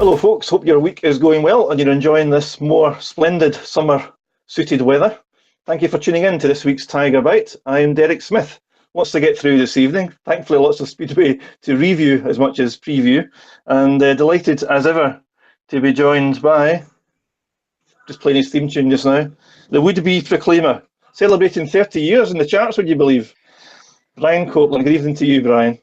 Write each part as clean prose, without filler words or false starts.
Hello folks, hope your week is going well and you're enjoying this more splendid summer-suited weather. Thank you for tuning in to this week's Tiger Bite. I'm Derek Smith. Lots to get through this evening. Thankfully lots of Speedway to review as much as preview, and delighted as ever to be joined by, just playing his theme tune just now, the would-be proclaimer, celebrating 30 years in the charts, would you believe? Brian Copeland. Good evening to you, Brian.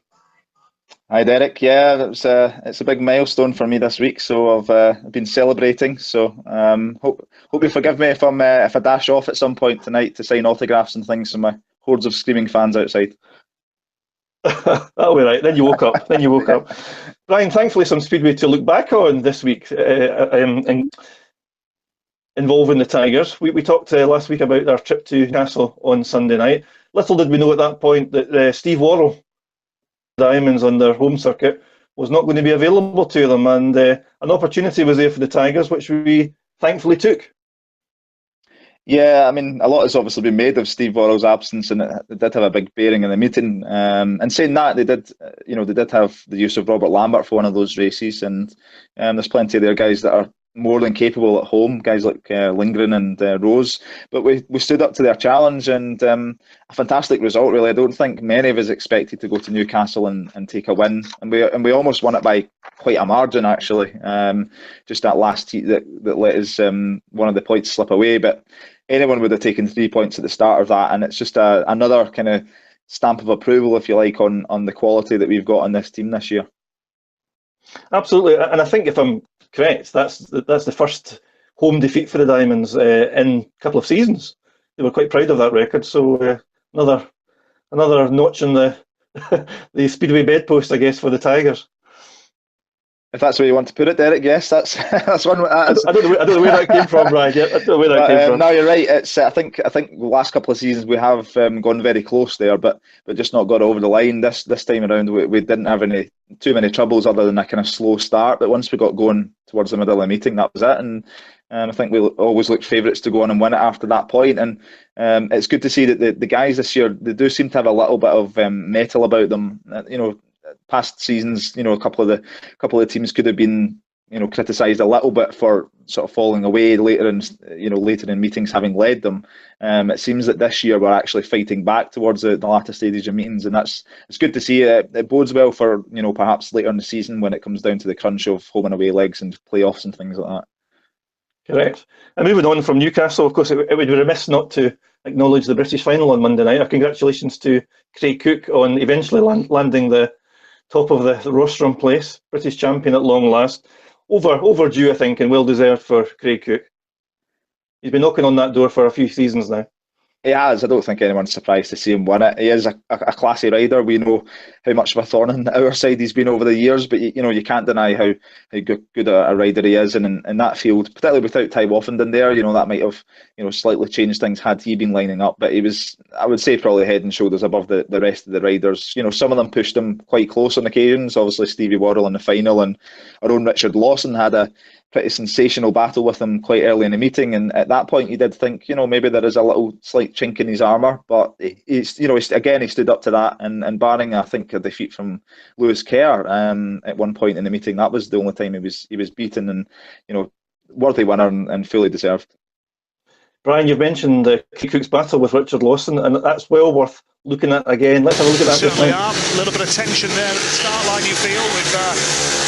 Hi Derek, yeah, it's a big milestone for me this week, so I've been celebrating. So hope you forgive me if I dash off at some point tonight to sign autographs and things from my hordes of screaming fans outside. That'll be right. Then you woke up. Brian, thankfully some Speedway to look back on this week involving the Tigers. We talked last week about our trip to Newcastle on Sunday night. Little did we know at that point that Steve Worrell Diamonds on their home circuit was not going to be available to them, and an opportunity was there for the Tigers, which we thankfully took. Yeah, I mean, a lot has obviously been made of Steve Worrell's absence, and it did have a big bearing in the meeting. And saying that, they did have the use of Robert Lambert for one of those races, and there's plenty of their guys that are more than capable at home, guys like Lindgren and Rose, but we stood up to their challenge, and a fantastic result really. I don't think many of us expected to go to Newcastle and take a win, and we almost won it by quite a margin actually. Just that last heat that let us one of the points slip away, but anyone would have taken 3 points at the start of that, and it's just another kind of stamp of approval, if you like, on the quality that we've got on this team this year. Absolutely, and I think if I'm correct, that's the first home defeat for the Diamonds in a couple of seasons. They were quite proud of that record, so another notch in the the Speedway bedpost, I guess, for the Tigers. If that's where you want to put it, Derek, yes, that's one. I don't know where that came from, Brian. Yeah, I don't know where that came from. No, you're right. It's I think the last couple of seasons we have gone very close there, but just not got over the line. This time around, we didn't have too many troubles other than a kind of slow start. But once we got going towards the middle of the meeting, that was it. And I think we always looked favourites to go on and win it after that point. And it's good to see that the guys this year, they do seem to have a little bit of mettle about them. Past seasons, a couple of the teams could have been, criticised a little bit for sort of falling away later in meetings, having led them. It seems that this year we're actually fighting back towards the latter stages of meetings, and it's good to see. It bodes well for perhaps later in the season when it comes down to the crunch of home and away legs and playoffs and things like that. Correct. And moving on from Newcastle, of course, it would be remiss not to acknowledge the British final on Monday night. Our congratulations to Craig Cook on eventually landing the top of the rostrum place, British champion at long last. Overdue, I think, and well deserved for Craig Cook. He's been knocking on that door for a few seasons now. He has. I don't think anyone's surprised to see him win it. He is a classy rider. We know how much of a thorn in our side he's been over the years, but you can't deny how good a rider he is. And in that field, particularly without Ty Woffenden there, that might have slightly changed things had he been lining up. But he was, I would say, probably head and shoulders above the rest of the riders. Some of them pushed him quite close on occasions. Obviously, Stevie Worrell in the final, and our own Richard Lawson had a pretty sensational battle with him quite early in the meeting, and at that point you did think maybe there is a slight chink in his armour, but he stood up to that, and barring I think a defeat from Lewis Kerr at one point in the meeting, that was the only time he was beaten, and worthy winner and fully deserved. Brian, you've mentioned Cook's battle with Richard Lawson, and that's well worth looking at again. Let's have a look at that. Certainly are. A little bit of tension there at the start line, you feel, with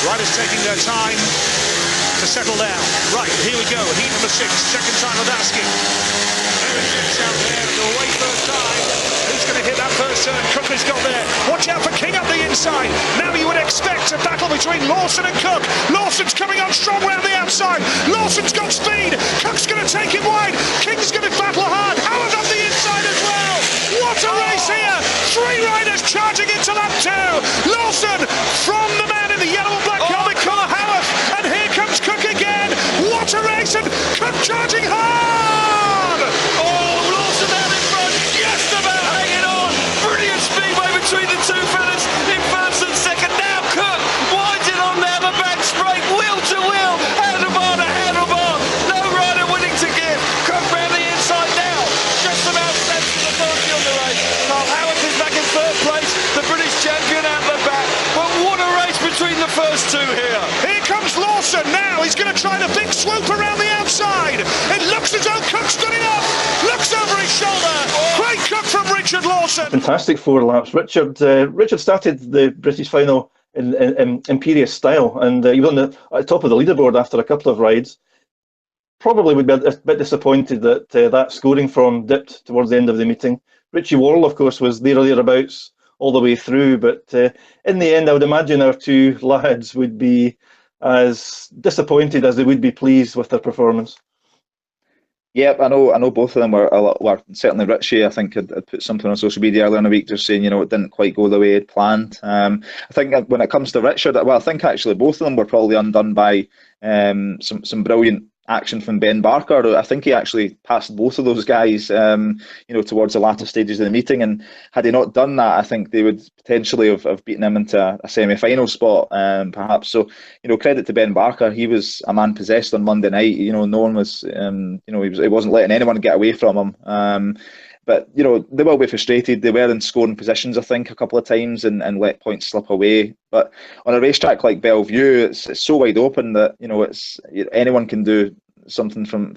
riders taking their time to settle down. Right, here we go. Heat number 6, second time of asking. There it is out there, and away first time. Who's going to hit that first turn? Cook has got there. Watch out for King up the inside. Now you would expect a battle between Lawson and Cook. Lawson's coming on strong round the outside. Lawson's got speed. Cook's going to take him wide. King's going to battle hard. Howard up the inside as well. What a race here. 3 riders charging into lap 2. Lawson from the man in the yellow and black helmet, Connor Howard. And here comes Cook again. What a race, and Cook charging hard. Oh, Lawson down in front, just about hanging on. Brilliant speedway between the two fellas in first and second. Now Cook winds it on down the back straight, wheel to wheel, handlebar to handlebar. No rider willing to give. Cook Lawson now, he's going to try the big swoop around the outside. It looks as though Cook's got it up. Looks over his shoulder. Great Cook from Richard Lawson. Fantastic 4 laps. Richard started the British final in imperious style, and he was on the top of the leaderboard after a couple of rides. Probably would be a bit disappointed that that scoring form dipped towards the end of the meeting. Richie Worrell, of course, was there or thereabouts all the way through, but in the end, I would imagine our 2 lads would be as disappointed as they would be pleased with their performance. Yep, I know both of them were certainly Richie. I think had put something on social media earlier in the week just saying, it didn't quite go the way he'd planned. I think when it comes to Richard, well, I think actually both of them were probably undone by some brilliant action from Ben Barker. I think he actually passed both of those guys, towards the latter stages of the meeting. And had he not done that, I think they would potentially have beaten him into a semi-final spot, perhaps. So, credit to Ben Barker. He was a man possessed on Monday night. No one was, he wasn't letting anyone get away from him. But, they will be frustrated. They were in scoring positions, I think, a couple of times and let points slip away. But on a racetrack like Bellevue, it's so wide open that, anyone can do something from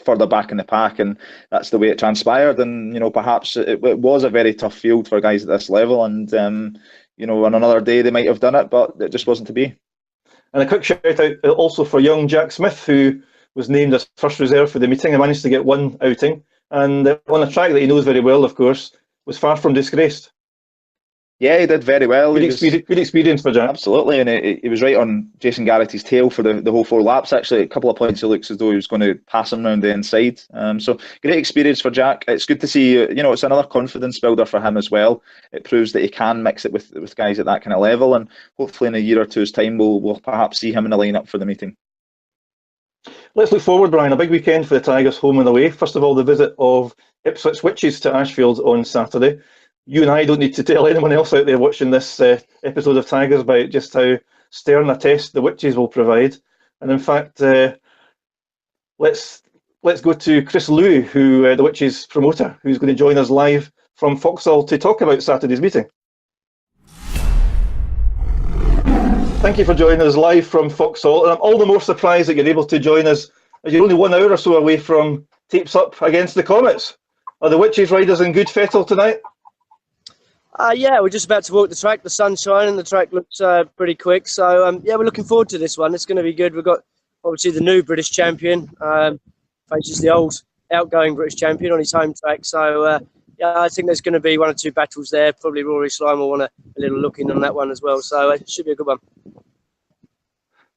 further back in the pack, and that's the way it transpired. And, perhaps it was a very tough field for guys at this level. And, on another day they might have done it, but it just wasn't to be. And a quick shout out also for young Jack Smith, who was named as first reserve for the meeting and managed to get 1 outing. And on a track that he knows very well, of course, was far from disgraced. Yeah, he did very well. Good experience for Jack. Absolutely, and he was right on Jason Garrity's tail for the whole 4 laps. Actually, a couple of points it looks as though he was going to pass him round the inside. So great experience for Jack. It's good to see. It's another confidence builder for him as well. It proves that he can mix it with guys at that kind of level, and hopefully in a year or two's time we'll perhaps see him in the lineup for the meeting. Let's look forward, Brian. A big weekend for the Tigers, home and away. First of all, the visit of Ipswich Witches to Ashfield on Saturday. You and I don't need to tell anyone else out there watching this episode of TIGERBITE just how stern a test the Witches will provide. And in fact, let's go to Chris Lew, who the Witches promoter, who's going to join us live from Vauxhall to talk about Saturday's meeting. Thank you for joining us live from Vauxhall, and I'm all the more surprised that you're able to join us as you're only 1 hour or so away from Tapes Up against the Comets. Are the Witches riders in good fettle tonight? Yeah, we're just about to walk the track. The sun's shining, the track looks pretty quick. So, yeah, we're looking forward to this one. It's going to be good. We've got, obviously, the new British champion, faces the old outgoing British champion on his home track. So, yeah, I think there's going to be 1 or 2 battles there. Probably Rory Slime will want a little look in on that one as well. So, it should be a good one.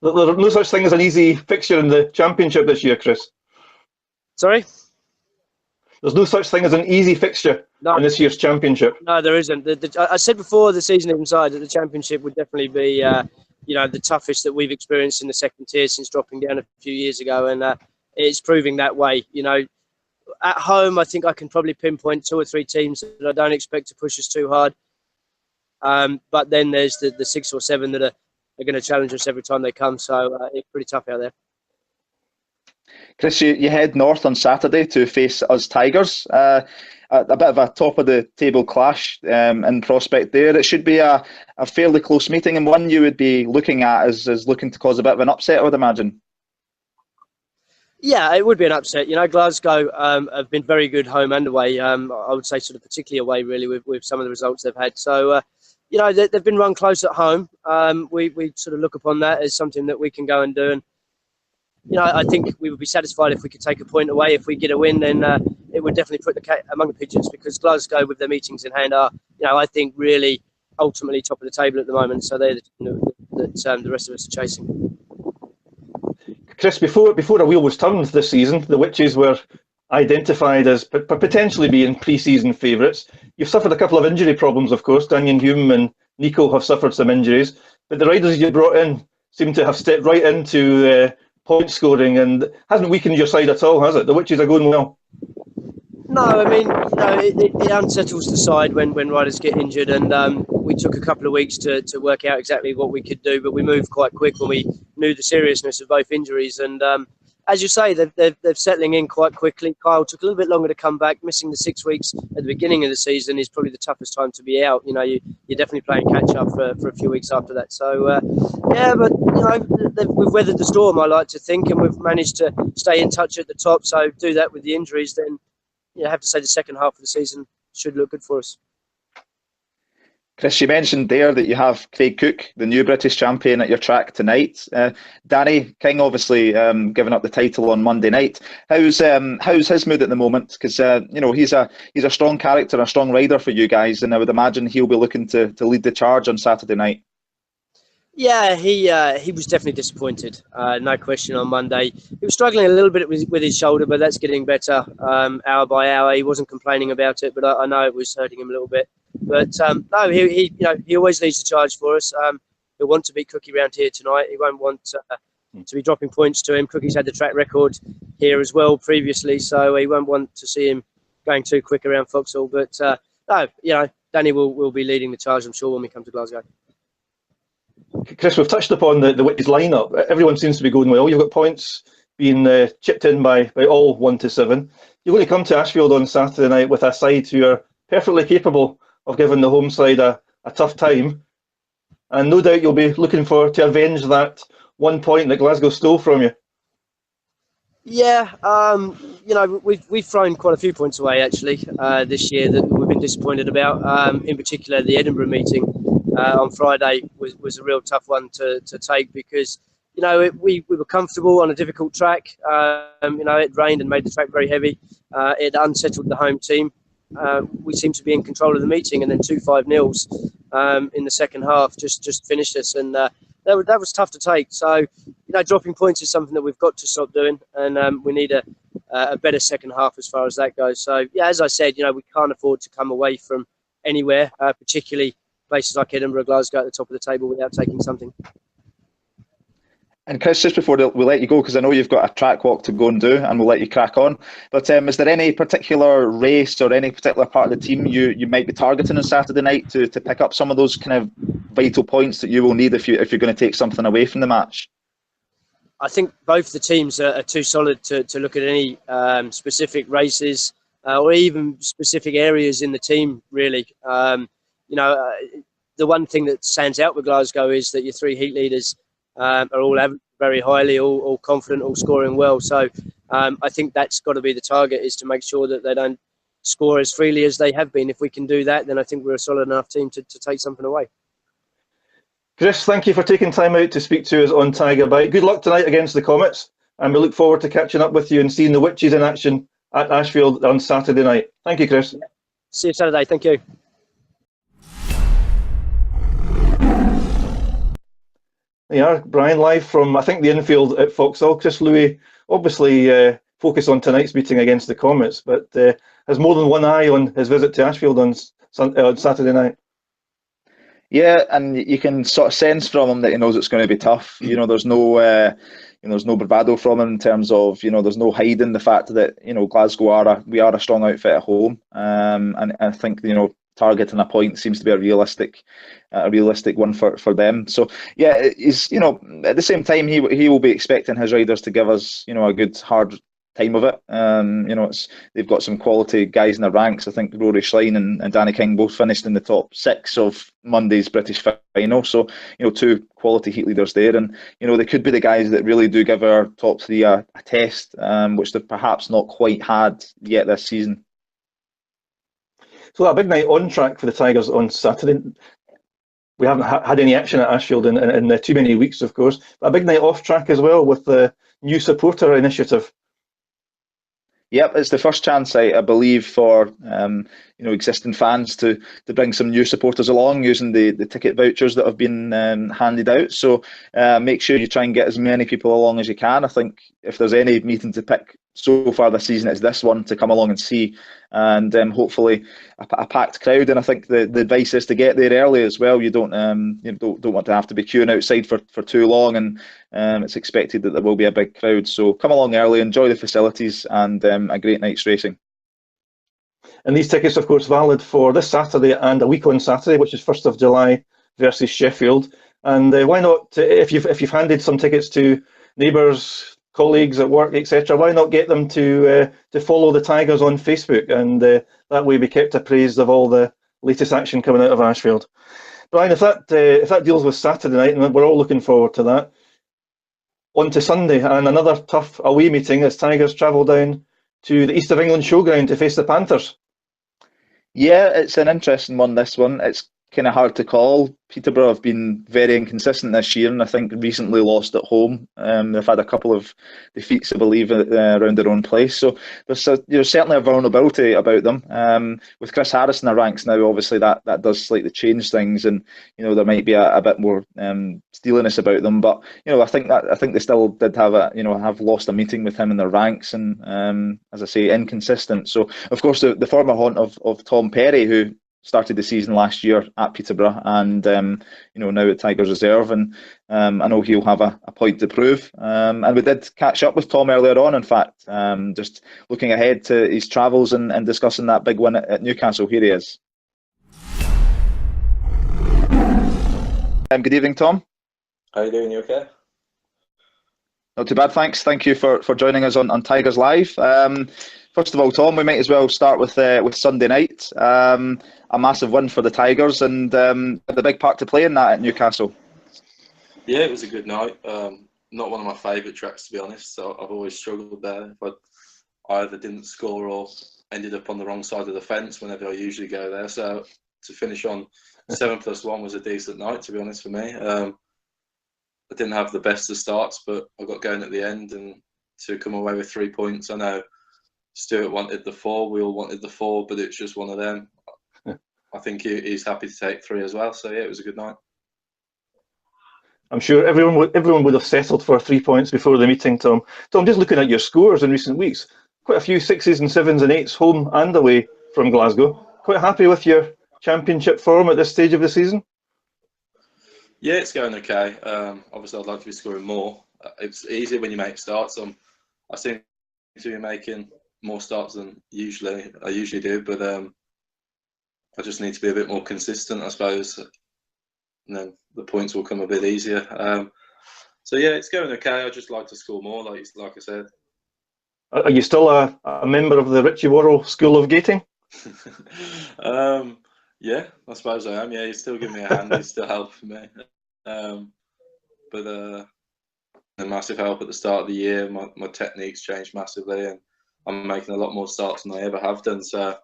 There's no such thing as an easy fixture in the championship this year, Chris. Sorry? There's no such thing as an easy fixture in this year's championship. No, there isn't. I said before the season even started that the championship would definitely be, the toughest that we've experienced in the second tier since dropping down a few years ago, and it's proving that way. At home, I think I can probably pinpoint 2 or 3 teams that I don't expect to push us too hard. But then there's the 6 or 7 that are going to challenge us every time they come. So it's pretty tough out there. Chris, you head north on Saturday to face us Tigers. A bit of a top of the table clash in prospect there. It should be a fairly close meeting, and one you would be looking at as looking to cause a bit of an upset, I would imagine. Yeah, it would be an upset. Glasgow have been very good home and away. I would say sort of particularly away, really, with some of the results they've had. So, they've been run close at home. We sort of look upon that as something that we can go and do. And, I think we would be satisfied if we could take a point away. If we get a win, then it would definitely put the cat among the pigeons, because Glasgow, with their meetings in hand, are, I think, really ultimately top of the table at the moment. So they're the rest of us are chasing. Chris, before a wheel was turned this season, the Witches were identified as potentially being pre-season favourites. You've suffered a couple of injury problems, of course. Daniel Hume and Nico have suffered some injuries, but the riders you brought in seem to have stepped right into point scoring, and hasn't weakened your side at all, has it? The Witches are going well. No, I mean, it unsettles the side when riders get injured, and we took a couple of weeks to work out exactly what we could do, but we moved quite quick when we knew the seriousness of both injuries, and as you say, they're settling in quite quickly. Kyle took a little bit longer to come back. Missing the 6 weeks at the beginning of the season is probably the toughest time to be out. You're definitely playing catch up for a few weeks after that. So yeah, but we've weathered the storm, I like to think, and we've managed to stay in touch at the top. So do that with the injuries, then I have to say the second half of the season should look good for us. Chris, you mentioned there that you have Craig Cook, the new British champion, at your track tonight. Danny King obviously giving up the title on Monday night. How's his mood at the moment? Because he's a strong character, a strong rider for you guys, and I would imagine he'll be looking to lead the charge on Saturday night. Yeah, he was definitely disappointed, no question. On Monday, he was struggling a little bit with his shoulder, but that's getting better hour by hour. He wasn't complaining about it, but I know it was hurting him a little bit. But no, he always leads the charge for us. He'll want to beat Cookie round here tonight. He won't want to be dropping points to him. Cookie's had the track record here as well previously, so he won't want to see him going too quick around Foxhall. But no, Danny will be leading the charge, I'm sure, when we come to Glasgow. Chris, we've touched upon the Witches lineup. Everyone seems to be going well. You've got points being chipped in by all 1 to 7. You're going to come to Ashfield on Saturday night with a side who are perfectly capable of giving the home side a tough time, and no doubt you'll be looking to avenge that 1 point that Glasgow stole from you. Yeah, we've thrown quite a few points away actually this year that we've been disappointed about. In particular, the Edinburgh meeting on Friday was a real tough one to take because we were comfortable on a difficult track. It rained and made the track very heavy. It unsettled the home team. We seemed to be in control of the meeting, and then 2 5-0s in the second half just finished us, and that was tough to take. So dropping points is something that we've got to stop doing, and we need a better second half as far as that goes. So yeah, as I said, we can't afford to come away from anywhere, particularly places like Edinburgh, Glasgow at the top of the table, without taking something. And Chris, just before we let you go, because I know you've got a track walk to go and do, and we'll let you crack on. But is there any particular race or any particular part of the team you might be targeting on Saturday night to pick up some of those kind of vital points that you will need if you're going to take something away from the match? I think both the teams are too solid to look at any specific races or even specific areas in the team, really. The one thing that stands out with Glasgow is that your 3 heat leaders are all very highly, all confident, all scoring well. So I think that's got to be the target, is to make sure that they don't score as freely as they have been. If we can do that, then I think we're a solid enough team to take something away. Chris, thank you for taking time out to speak to us on Tiger Bite. Good luck tonight against the Comets, and we look forward to catching up with you and seeing the Witches in action at Ashfield on Saturday night. Thank you, Chris. See you Saturday. Thank you. They are, Brian, live from, I think, the infield at Foxhall. Chris Louis obviously focused on tonight's meeting against the Comets, but has more than one eye on his visit to Ashfield on Saturday night. Yeah, and you can sort of sense from him that he knows it's going to be tough. There's no bravado from him in terms of, there's no hiding the fact that, Glasgow we are a strong outfit at home. And I think, targeting a point seems to be a realistic one for them. So yeah, he's at the same time he will be expecting his riders to give us a good hard time of it. They've got some quality guys in the ranks. I think Rory Schlein and Danny King both finished in the top 6 of Monday's British final. So 2 quality heat leaders there, and they could be the guys that really do give our top 3 a test, which they've perhaps not quite had yet this season. So a big night on track for the Tigers on Saturday. We haven't had any action at Ashfield in too many weeks, of course. But a big night off track as well with the new supporter initiative. Yep, it's the first chance, I believe, for existing fans to bring some new supporters along using the ticket vouchers that have been handed out. So make sure you try and get as many people along as you can. I think if there's any meeting to pick so far this season, it's this one to come along and see, and hopefully a packed crowd. And I think the advice is to get there early as well. You don't want to have to be queuing outside for too long, and it's expected that there will be a big crowd. So come along early, enjoy the facilities, and a great night's racing. And these tickets, of course, valid for this Saturday and a week on Saturday, which is 1st of July versus Sheffield. And why not, if you've handed some tickets to neighbours, colleagues at work, etc., why not get them to follow the Tigers on Facebook, and that way be kept appraised of all the latest action coming out of Ashfield. Brian, if that deals with Saturday night, and we're all looking forward to that, on to Sunday and another tough away meeting as Tigers travel down to the East of England showground to face the Panthers. Yeah, it's an interesting one, this one. It's kind of hard to call. Peterborough have been very inconsistent this year, and I think recently lost at home. They've had a couple of defeats, I believe, around their own place. So there's certainly a vulnerability about them. With Chris Harris in the ranks now, obviously that does slightly change things, and there might be a bit more steeliness about them. But I think they still did have lost a meeting with him in their ranks, and as I say, inconsistent. So of course the former haunt of Tom Perry, who started the season last year at Peterborough, and now at Tigers Reserve, and I know he'll have a point to prove. And we did catch up with Tom earlier on, in fact, just looking ahead to his travels and discussing that big win at Newcastle. Here he is. Good evening, Tom. How you doing? You okay? Not too bad, thanks. Thank you for joining us on Tigers Live. First of all, Tom, we might as well start with Sunday night. A massive win for the Tigers, and the big part to play in that at Newcastle. Yeah, it was a good night. Not one of my favourite tracks, to be honest. So I've always struggled there. But I either didn't score or ended up on the wrong side of the fence whenever I usually go there. So to finish on 7+1 was a decent night, to be honest, for me. I didn't have the best of starts, but I got going at the end, and to come away with 3 points. I know Stuart wanted the 4, we all wanted the 4, but it's just one of them. I think he's happy to take 3 as well. So yeah, it was a good night. I'm sure everyone would have settled for 3 points before the meeting, Tom. Tom, just looking at your scores in recent weeks, quite a few 6s and 7s and 8s home and away from Glasgow. Quite happy with your championship form at this stage of the season? Yeah, it's going okay. Obviously, I'd like to be scoring more. It's easy when you make starts. I seem to be making more starts than I usually do, but I just need to be a bit more consistent, I suppose, and then the points will come a bit easier. So yeah, it's going okay. I just like to score more, like I said. Are you still a member of the Richie Worrell School of Gating? Yeah, I suppose I am. Yeah, he's still giving me a hand. He's still helping me. But a massive help at the start of the year. My technique's changed massively, and I'm making a lot more starts than I ever have done. So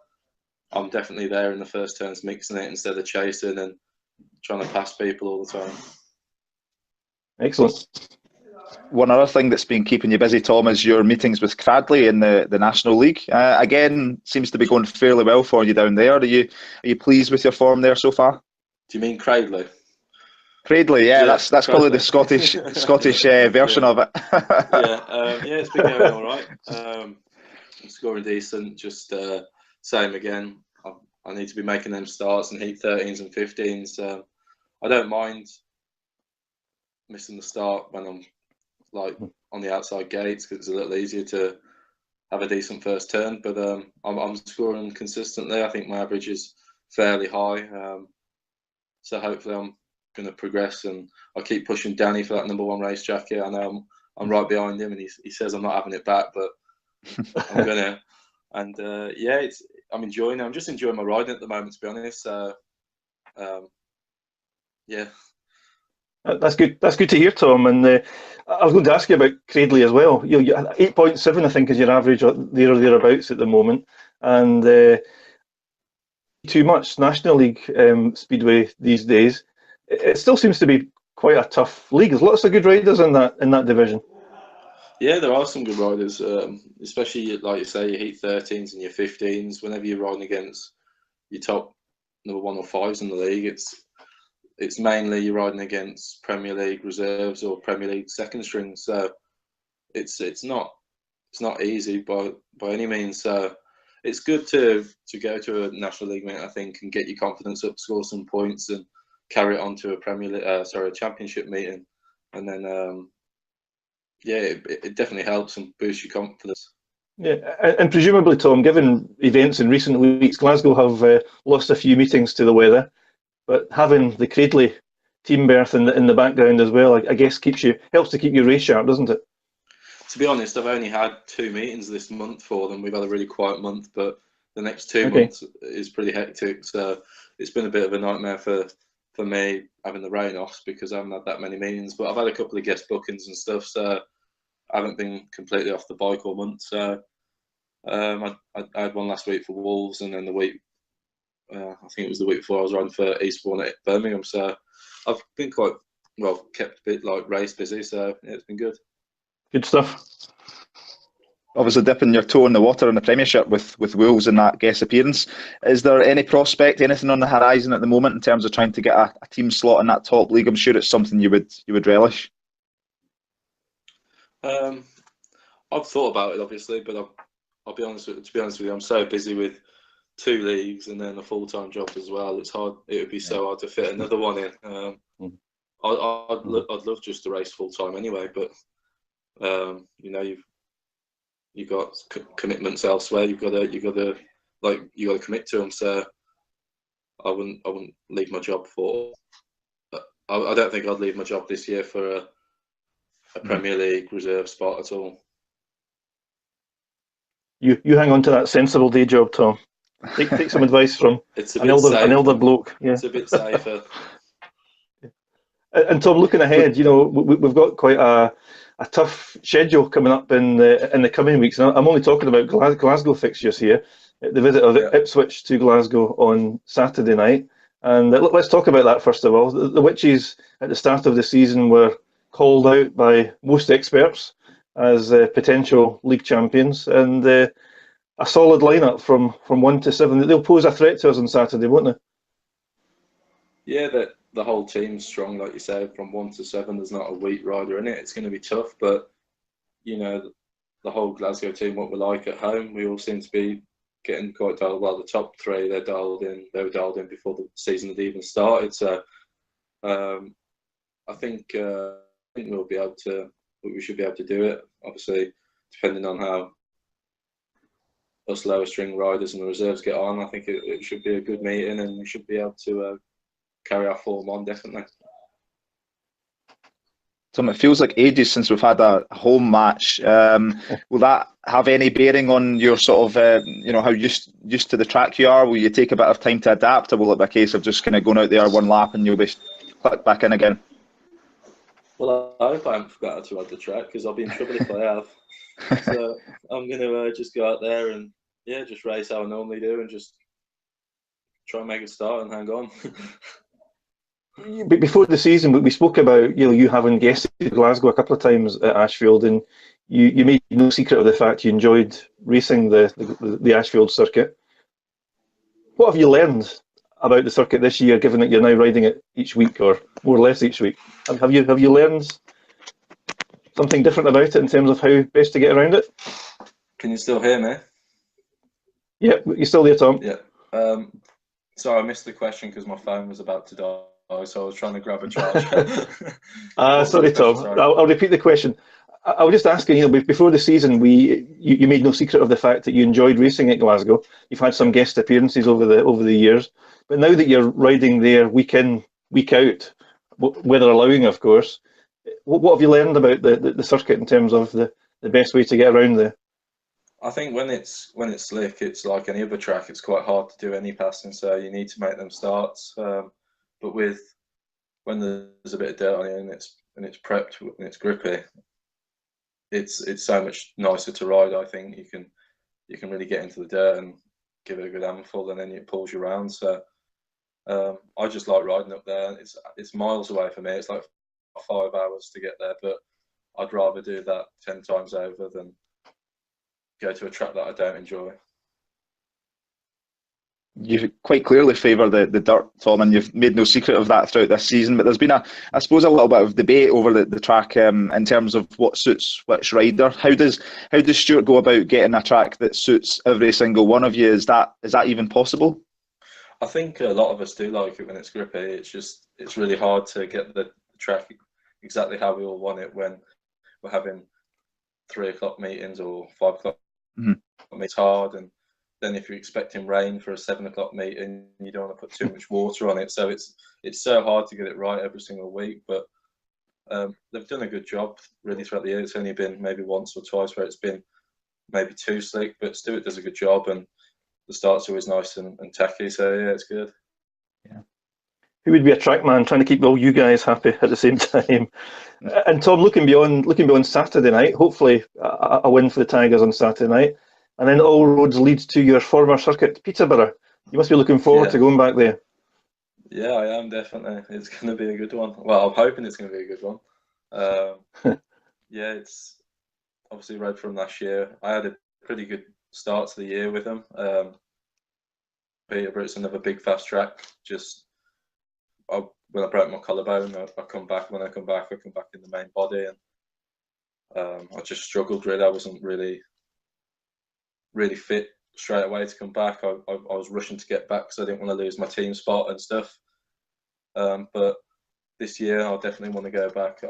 I'm definitely there in the first turns, mixing it instead of chasing and trying to pass people all the time. Excellent. One other thing that's been keeping you busy, Tom, is your meetings with Cradley in the National League. Again, seems to be going fairly well for you down there. Are you pleased with your form there so far? Do you mean Cradley? Cradley, yeah, that's probably the Scottish version of it. Yeah, it's been going all right. I'm scoring decent. Just same again. I need to be making them starts and heat 13s and 15s. I don't mind missing the start when I'm like on the outside gates, because it's a little easier to have a decent first turn. But I'm scoring consistently. I think my average is fairly high. So hopefully I'm going to progress, and I keep pushing Danny for that #1 race jacket. I know I'm right behind him, and he says I'm not having it back, but I'm gonna. And yeah, I'm enjoying it. I'm just enjoying my riding at the moment, to be honest. Yeah. That's good. That's good to hear, Tom. And I was going to ask you about Cradley as well. You 8.7, I think, is your average there or thereabouts at the moment, and too much National League speedway these days. It still seems to be quite a tough league. There's lots of good riders in that division. Yeah, there are some good riders, especially like you say, your heat 13s and your 15s. Whenever you're riding against your top #1 or 5s in the league, it's mainly you're riding against Premier League reserves or Premier League second strings. So it's not easy by any means. So it's good to go to a National League meet, I think, and get your confidence up, score some points, and carry it on to a Championship meeting, and then yeah, it definitely helps and boosts your confidence. Yeah, and presumably, Tom, given events in recent weeks, Glasgow have lost a few meetings to the weather, but having the Cradley team berth in the background as well, I guess helps to keep your race sharp, doesn't it? To be honest, I've only had 2 meetings this month for them. We've had a really quiet month, but the next 2 months is pretty hectic. So it's been a bit of a nightmare for me having the rain off because I haven't had that many meetings. But I've had a couple of guest bookings and stuff, so I haven't been completely off the bike all month. So I had one last week for Wolves, and then the week, I think it was the week before, I was riding for Eastbourne at Birmingham. So I've been quite well kept, a bit like race busy. So yeah, it's been good. Good stuff. Obviously dipping your toe in the water in the Premiership with Wolves in that guest appearance. Is there any prospect, anything on the horizon at the moment in terms of trying to get a team slot in that top league? I'm sure it's something you would relish. I've thought about it obviously, but I'll be honest with you, I'm so busy with 2 leagues and then a full-time job as well. It's hard. It would be so hard to fit another one in. I'd love just to race full-time anyway, but you know, you've got commitments elsewhere. You've got to commit to them. So I wouldn't leave my job for. I don't think I'd leave my job this year for a Premier League reserve spot at all. You hang on to that sensible day job, Tom. Take some advice from an elder bloke. Yeah. It's a bit safer. And Tom, looking ahead, you know, we've got quite a tough schedule coming up in the coming weeks. And I'm only talking about Glasgow fixtures here. The visit of Ipswich to Glasgow on Saturday night. And let's talk about that first of all. The Witches at the start of the season were called out by most experts as potential league champions, and a solid lineup from 1 to 7. They'll pose a threat to us on Saturday, won't they? Yeah, the whole team's strong, like you said, from 1 to 7. There's not a weak rider in it. It's going to be tough, but you know, the whole Glasgow team, what we're like at home, we all seem to be getting quite dialed. Well, the top 3, they're dialed in. They were dialed in before the season had even started. So I think we'll be able to. We should be able to do it. Obviously, depending on how us lower string riders and the reserves get on, I think it should be a good meeting, and we should be able to carry our form on, definitely. Tom, it feels like ages since we've had a home match. Will that have any bearing on your sort of, you know, how used to the track you are? Will you take a bit of time to adapt, or will it be a case of just kind of going out there one lap and you'll be clicked back in again? Well, I hope I haven't forgotten to add the track, because I'll be in trouble if I have. So I'm going to just go out there and just race how I normally do, and just try and make a start and hang on. But before the season, we spoke about you having guested Glasgow a couple of times at Ashfield, and you made no secret of the fact you enjoyed racing the Ashfield circuit. What have you learned about the circuit this year, given that you're now riding it each week, or more or less each week? Have you learned something different about it in terms of how best to get around it? Can you still hear me? Yep, you're still there, Tom. Yeah. Sorry, I missed the question because my phone was about to die, so I was trying to grab a charge. Sorry, Tom. Sorry. I'll repeat the question. I was just asking, before the season, you made no secret of the fact that you enjoyed racing at Glasgow. You've had some guest appearances over the years, but now that you're riding there week in, week out, weather allowing, of course, what have you learned about the circuit in terms of the best way to get around there? I think when it's slick, it's like any other track. It's quite hard to do any passing, so you need to make them starts. But when there's a bit of dirt on it and it's prepped and it's grippy, it's so much nicer to ride. I think you can really get into the dirt and give it a good handful, and then it pulls you around. So I just like riding up there. It's miles away for me. It's like 5 hours to get there, but I'd rather do that 10 times over than go to a track that I don't enjoy. You quite clearly favour the dirt, Tom, and you've made no secret of that throughout this season. But there's been I suppose, a little bit of debate over the track in terms of what suits which rider. How does Stuart go about getting a track that suits every single one of you? Is that even possible? I think a lot of us do like it when it's grippy. It's really hard to get the track exactly how we all want it when we're having 3 o'clock meetings or 5 o'clock. It's hard, and then if you're expecting rain for a 7 o'clock meeting, you don't want to put too much water on it. So it's so hard to get it right every single week. But They've done a good job really throughout the year. It's only been maybe once or twice where it's been maybe too slick, but Stewart does a good job, and the start's always nice and techy. So yeah, it's good. Yeah. Who would be a track man trying to keep all you guys happy at the same time? And Tom, looking beyond Saturday night, hopefully a win for the Tigers on Saturday night, and then all roads lead to your former circuit, Peterborough. You must be looking forward to going back there. Yeah, I am definitely. It's going to be a good one. Well, I'm hoping it's going to be a good one. Yeah, it's obviously rode from last year. I had a pretty good start to the year with them. Peterborough, it's another big fast track. When I broke my collarbone, I come back. When I come back in the main body, and I just struggled really. I wasn't really fit straight away to come back. I was rushing to get back because I didn't want to lose my team spot and stuff. But this year, I definitely want to go back.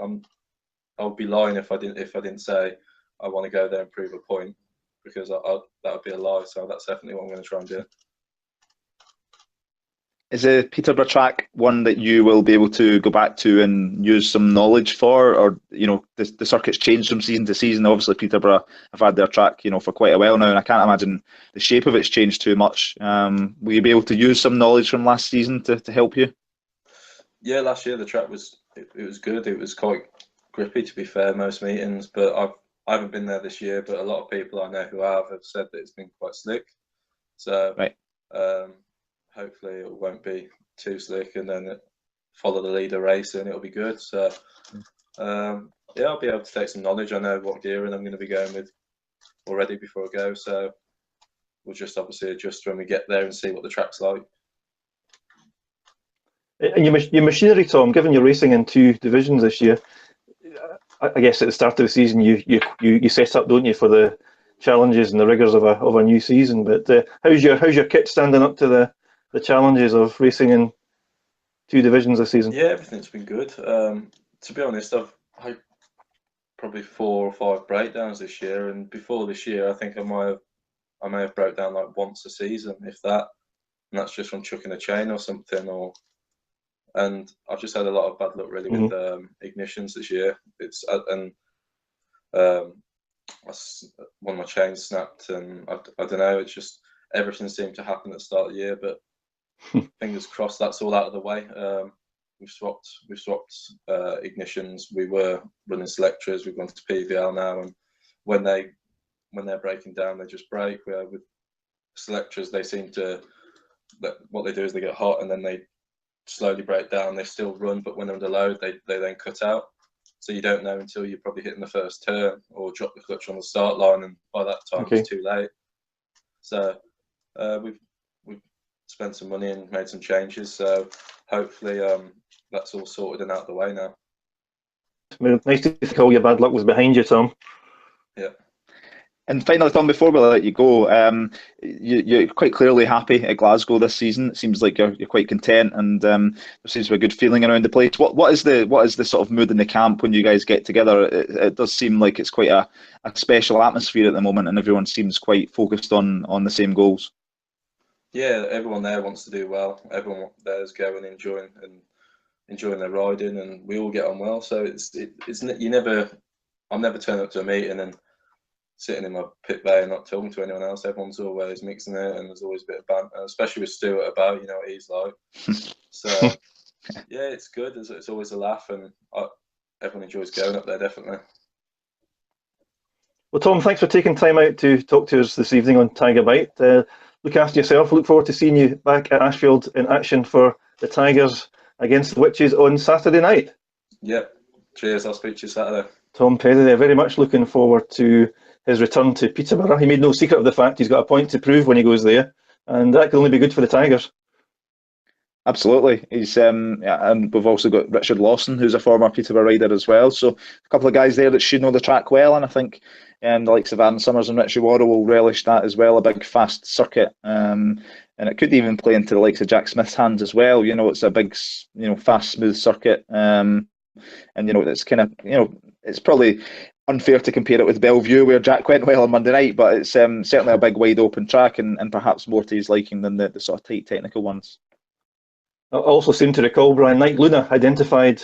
I'll be lying if I didn't say I want to go there and prove a point, because that would be a lie. So that's definitely what I'm going to try and do. Is the Peterborough track one that you will be able to go back to and use some knowledge for, or the circuit's changed from season to season? Obviously, Peterborough have had their track for quite a while now, and I can't imagine the shape of it's changed too much. Will you be able to use some knowledge from last season to help you? Yeah, last year the track was good. It was quite grippy, to be fair, most meetings. But I haven't been there this year, but a lot of people I know who have said that it's been quite slick. So right. Hopefully it won't be too slick, and then follow the leader race, and it'll be good. So yeah, I'll be able to take some knowledge. I know what gearing I'm going to be going with already before I go. So we'll just obviously adjust when we get there and see what the track's like. And your machinery, Tom, given you're racing in 2 divisions this year, I guess at the start of the season you set up, don't you, for the challenges and the rigours of a new season. But how's your kit standing up to the challenges of racing in 2 divisions this season? Yeah, everything's been good. To be honest, I've had probably 4 or 5 breakdowns this year, and before this year, I think I may have broke down like once a season, if that, and that's just from chucking a chain or something. And I've just had a lot of bad luck really with ignitions this year. One of my chains snapped, and I don't know. It's just everything seemed to happen at the start of the year, but fingers crossed that's all out of the way. We've swapped ignitions. We were running Selectras. We've gone to PVL now, and when they're breaking down, they just break. With Selectras, they seem to, what they do is they get hot and then they slowly break down. They still run, but when they're under load, they then cut out. So you don't know until you're probably hitting the first turn or drop the clutch on the start line, and by that time it's too late. So we've spent some money and made some changes. So hopefully that's all sorted and out of the way now. Nice to think all your bad luck was behind you, Tom. Yeah. And finally, Tom, before we let you go, you're quite clearly happy at Glasgow this season. It seems like you're quite content, and there seems to be a good feeling around the place. What is the sort of mood in the camp when you guys get together? It does seem like it's quite a special atmosphere at the moment, and everyone seems quite focused on the same goals. Yeah, everyone there wants to do well. Everyone there is going, enjoying their riding, and we all get on well. So I'm never turning up to a meeting and sitting in my pit bay and not talking to anyone else. Everyone's always mixing it, and there's always a bit of banter, especially with Stuart about, what he's like. So yeah, it's good. It's always a laugh, and everyone enjoys going up there, definitely. Well, Tom, thanks for taking time out to talk to us this evening on TIGERBITE. Look after yourself. Look forward to seeing you back at Ashfield in action for the Tigers against the Witches on Saturday night. Yep. Cheers. I'll speak to you Saturday. Tom Petty there, very much looking forward to his return to Peterborough. He made no secret of the fact he's got a point to prove when he goes there, and that can only be good for the Tigers. Absolutely. He's and we've also got Richard Lawson, who's a former Peterborough rider as well. So a couple of guys there that should know the track well, and I think the likes of Aaron Summers and Richie Warrow will relish that as well. A big fast circuit, and it could even play into the likes of Jack Smith's hands as well. It's a big, fast, smooth circuit, and it's kind of, it's probably unfair to compare it with Bellevue, where Jack went well on Monday night, but it's certainly a big, wide open track, and perhaps more to his liking than the sort of tight technical ones. I also seem to recall Brian Knight Luna identified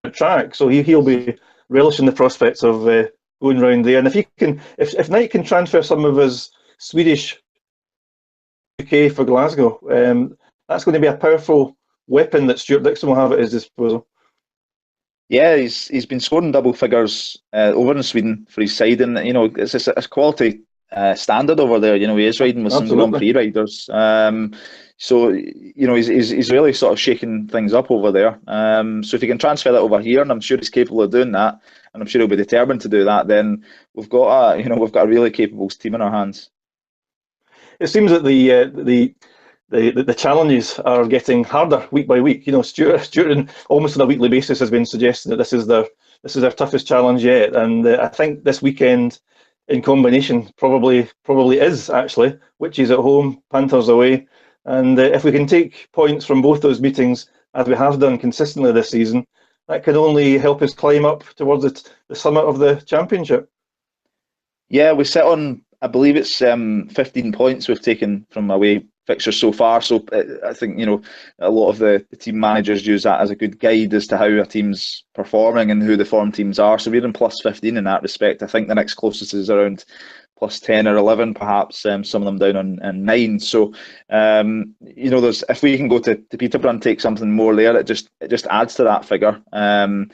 track, so he'll be relishing the prospects of going round there. And if Knight can transfer some of his Swedish UK for Glasgow, that's going to be a powerful weapon that Stuart Dixon will have at his disposal. Yeah, he's been scoring double figures over in Sweden for his side, and it's a quality standard over there. He is riding with some Grand Prix riders. So he's really sort of shaking things up over there. So if he can transfer that over here, and I'm sure he's capable of doing that, and I'm sure he'll be determined to do that, then we've got a really capable team in our hands. It seems that the challenges are getting harder week by week. Stuart almost on a weekly basis has been suggesting that this is their toughest challenge yet, and I think this weekend in combination probably is actually, which is at home, Panthers away, and if we can take points from both those meetings as we have done consistently this season, that can only help us climb up towards the summit of the championship. Yeah, we sit on, I believe it's 15 points we've taken from away fixtures so far. So I think a lot of the team managers use that as a good guide as to how a team's performing and who the form teams are. So we're in plus 15 in that respect. I think the next closest is around plus 10 or 11, perhaps. Some of them down on 9. So if we can go to Peterborough and take something more there, it just adds to that figure. And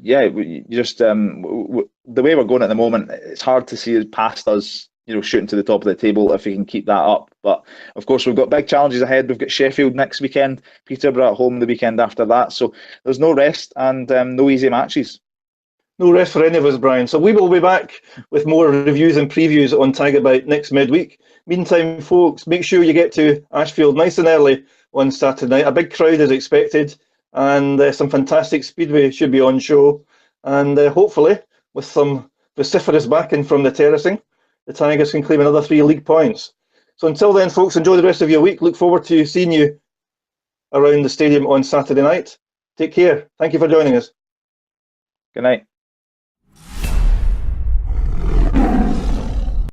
yeah, the way we're going at the moment, it's hard to see past us, shooting to the top of the table if we can keep that up. But of course, we've got big challenges ahead. We've got Sheffield next weekend, Peterborough at home the weekend after that. So there's no rest and no easy matches. No rest for any of us, Brian. So we will be back with more reviews and previews on TIGERBITE next midweek. Meantime, folks, make sure you get to Ashfield nice and early on Saturday night. A big crowd is expected, and some fantastic speedway should be on show. And hopefully, with some vociferous backing from the terracing, the Tigers can claim another 3 league points. So until then, folks, enjoy the rest of your week. Look forward to seeing you around the stadium on Saturday night. Take care. Thank you for joining us. Good night.